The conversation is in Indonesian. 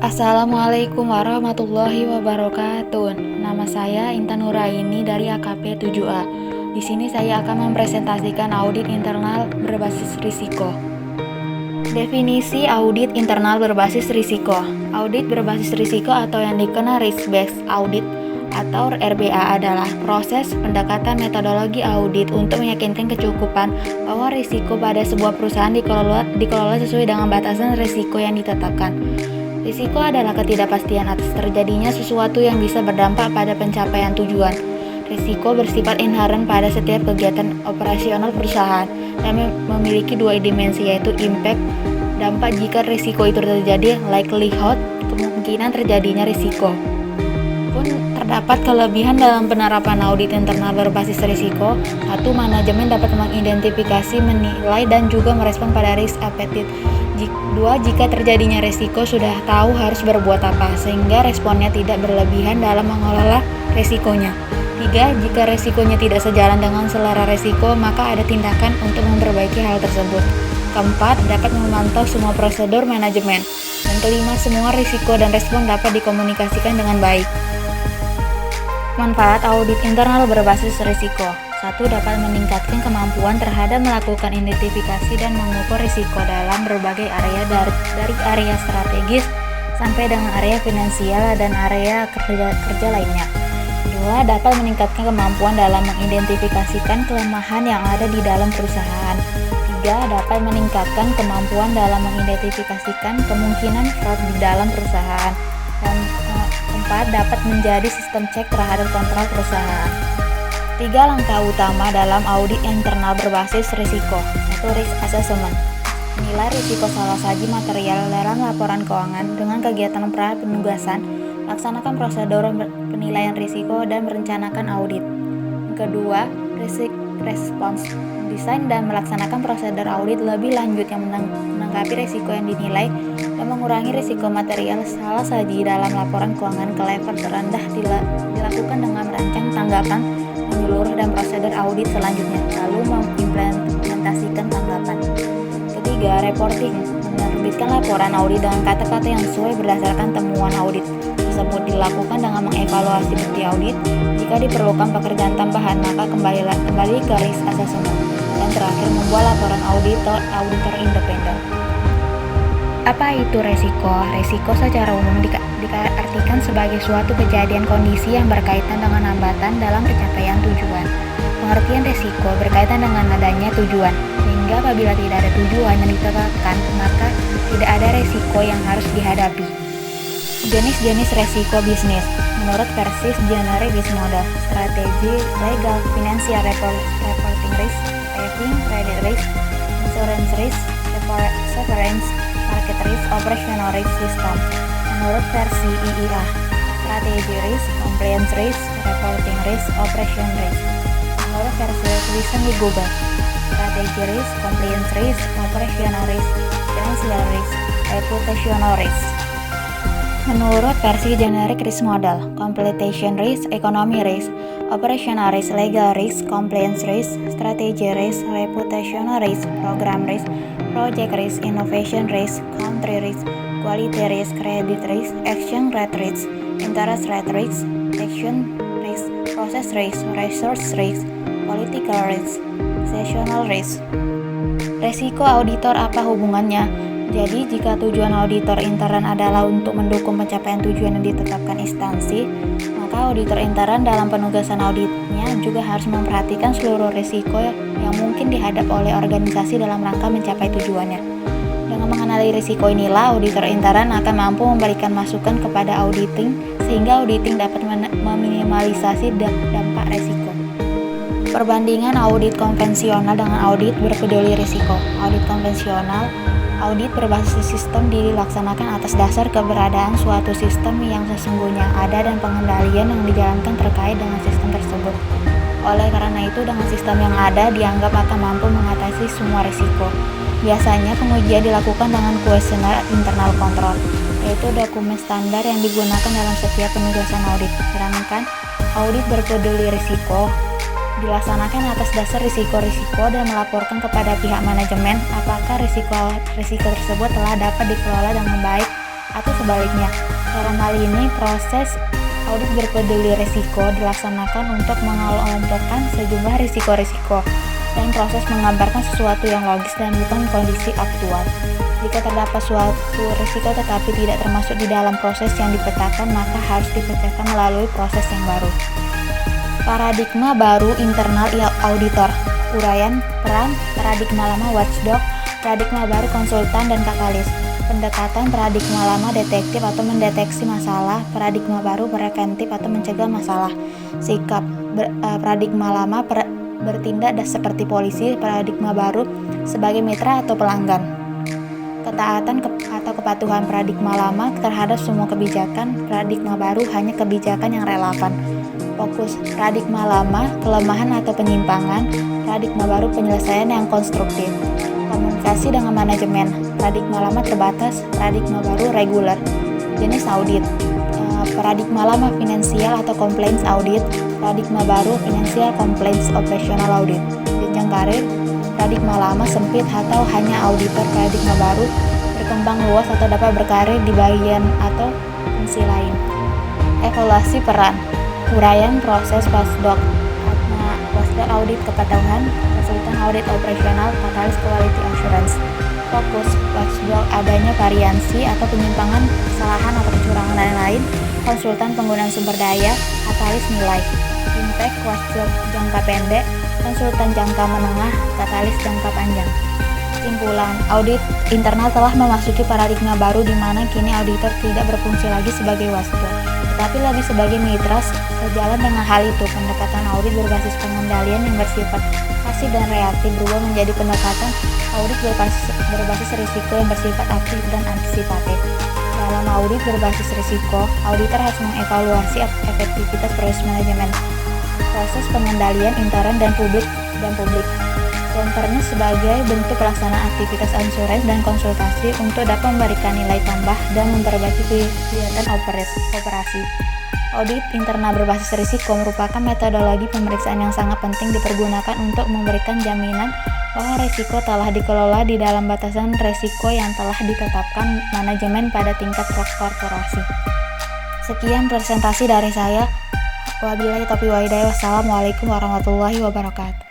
Assalamualaikum warahmatullahi wabarakatuh. Nama saya Intan Nuraini dari AKP 7A. Di sini saya akan mempresentasikan audit internal berbasis risiko. Definisi audit internal berbasis risiko. Audit berbasis risiko atau yang dikenal risk-based audit atau RBA adalah proses pendekatan metodologi audit untuk meyakinkan kecukupan bahwa risiko pada sebuah perusahaan dikelola sesuai dengan batasan risiko yang ditetapkan. Risiko adalah ketidakpastian atas terjadinya sesuatu yang bisa berdampak pada pencapaian tujuan. Risiko bersifat inheren pada setiap kegiatan operasional perusahaan dan memiliki dua dimensi, yaitu impact, dampak jika risiko itu terjadi, likelihood, kemungkinan terjadinya risiko. Pun terdapat kelebihan dalam penerapan audit internal berbasis risiko. Satu, manajemen dapat mengidentifikasi, menilai, dan juga merespon pada risk appetite. Dua, jika terjadinya risiko sudah tahu harus berbuat apa, sehingga responnya tidak berlebihan dalam mengelola risikonya. Tiga, jika risikonya tidak sejalan dengan selera risiko, maka ada tindakan untuk memperbaiki hal tersebut. Keempat, dapat memantau semua prosedur manajemen. Dan kelima, semua risiko dan respon dapat dikomunikasikan dengan baik. Manfaat audit internal berbasis risiko. 1. Dapat meningkatkan kemampuan terhadap melakukan identifikasi dan mengukur risiko dalam berbagai area dari area strategis sampai dengan area finansial dan area kerja lainnya. 2. Dapat meningkatkan kemampuan dalam mengidentifikasikan kelemahan yang ada di dalam perusahaan. 3. Dapat meningkatkan kemampuan dalam mengidentifikasikan kemungkinan fraud di dalam perusahaan. Dan 4. Dapat menjadi sistem cek terhadap kontrol perusahaan. 3 langkah utama dalam audit internal berbasis risiko, yaitu risk assessment. Menilai risiko salah saji material dalam laporan keuangan dengan kegiatan pra penugasan, laksanakan prosedur penilaian risiko dan merencanakan audit. Kedua, risk response. Desain dan melaksanakan prosedur audit lebih lanjut yang menanggapi risiko yang dinilai dan mengurangi risiko material salah saji dalam laporan keuangan ke level terendah dilakukan dengan merancang tanggapan menyeluruh dan prosedur audit selanjutnya, lalu mengimplementasikan tanggapan. Ketiga, reporting. Menerbitkan laporan audit dengan kata-kata yang sesuai berdasarkan temuan audit tersebut, dilakukan dengan mengevaluasi bukti audit. Jika diperlukan pekerjaan tambahan, maka kembali ke risk assessment. Dan terakhir, membuat laporan auditor independen. Apa itu resiko? Resiko secara umum diartikan sebagai suatu kejadian kondisi yang berkaitan dengan hambatan dalam pencapaian tujuan. Pengertian resiko berkaitan dengan adanya tujuan, sehingga apabila tidak ada tujuan yang ditetapkan, maka tidak ada resiko yang harus dihadapi. Jenis-jenis resiko bisnis. Menurut Persis Generic Business Model, strategi, legal, financial reporting risk, saving, credit risk, insurance risk, severance, market risk, operational risk system. Menurut versi IIA, strategi risk, compliance risk, reporting risk, operation risk. Menurut versi tulisan di Google, strategi risk, compliance risk, operational risk, financial risk, reputational risk. Menurut versi generic risk model, completion risk, economy risk, operational risk, legal risk, compliance risk, strategy risk, reputational risk, program risk, project risk, innovation risk, country risk, quality risk, credit risk, action rate risk, interest rate risk, action risk, process risk, resource risk, political risk, seasonal risk. Resiko auditor apa hubungannya? Jadi, jika tujuan auditor intern adalah untuk mendukung pencapaian tujuan yang ditetapkan instansi, maka auditor intern dalam penugasan auditnya juga harus memperhatikan seluruh risiko yang mungkin dihadap oleh organisasi dalam rangka mencapai tujuannya. Dengan mengenali risiko inilah, auditor intern akan mampu memberikan masukan kepada auditing, sehingga auditing dapat meminimalisasi dampak risiko. Perbandingan audit konvensional dengan audit berpeduli risiko. Audit konvensional, audit berbasis sistem dilaksanakan atas dasar keberadaan suatu sistem yang sesungguhnya ada dan pengendalian yang dijalankan terkait dengan sistem tersebut. Oleh karena itu, dengan sistem yang ada dianggap akan mampu mengatasi semua risiko. Biasanya pengujian dilakukan dengan kuesioner internal control, yaitu dokumen standar yang digunakan dalam setiap penugasan audit. Sedangkan audit berpeduli risiko dilaksanakan atas dasar risiko-risiko dan melaporkan kepada pihak manajemen apakah risiko tersebut telah dapat dikelola dengan baik atau sebaliknya. Dalam hal ini, proses audit berpeduli risiko dilaksanakan untuk mengelompokkan sejumlah risiko-risiko dan proses menggambarkan sesuatu yang logis dan bukan kondisi aktual. Jika terdapat suatu risiko tetapi tidak termasuk di dalam proses yang dipetakan, maka harus dipecahkan melalui proses yang baru. Paradigma baru internal auditor. Uraian peran paradigma lama watchdog, paradigma baru konsultan dan katalis. Pendekatan paradigma lama detektif atau mendeteksi masalah, paradigma baru preventif atau mencegah masalah. Sikap paradigma lama bertindak seperti polisi, paradigma baru sebagai mitra atau pelanggan. Ketaatan atau kepatuhan paradigma lama terhadap semua kebijakan, paradigma baru hanya kebijakan yang relevan. Fokus paradigma lama, kelemahan atau penyimpangan, paradigma baru penyelesaian yang konstruktif. Komunikasi dengan manajemen, paradigma lama terbatas, paradigma baru reguler. Jenis audit, paradigma lama finansial atau compliance audit, paradigma baru finansial compliance operational audit. Jenjang karir, paradigma lama sempit atau hanya auditor, paradigma baru berkembang luas atau dapat berkarir di bagian atau fungsi lain. Evaluasi peran, uraian proses watchdog, watchdog audit kepatuhan, konsultan audit operasional, katalis quality assurance. Fokus watchdog adanya variasi atau penyimpangan, kesalahan atau kecurangan lain-lain, konsultan penggunaan sumber daya, katalis nilai. Impact watchdog jangka pendek, konsultan jangka menengah, katalis jangka panjang. Kesimpulan, audit internal telah memasuki paradigma baru di mana kini auditor tidak berfungsi lagi sebagai watchdog, tetapi lebih sebagai mitra. Sejalan dengan hal itu, pendekatan audit berbasis pengendalian yang bersifat pasif dan reaktif berubah menjadi pendekatan audit berbasis risiko yang bersifat aktif dan antisipatif. Dalam audit berbasis risiko, auditor harus mengevaluasi efektivitas proses manajemen, proses pengendalian intern dan publik. Counternya sebagai bentuk pelaksanaan aktivitas asuransi dan konsultasi untuk dapat memberikan nilai tambah dan memperbaiki kegiatan operasi. Audit internal berbasis risiko merupakan metodologi pemeriksaan yang sangat penting dipergunakan untuk memberikan jaminan bahwa risiko telah dikelola di dalam batasan risiko yang telah ditetapkan manajemen pada tingkat korporasi. Sekian presentasi dari saya. Wabillahi taufiq wal hidayah. Wassalamualaikum warahmatullahi wabarakatuh.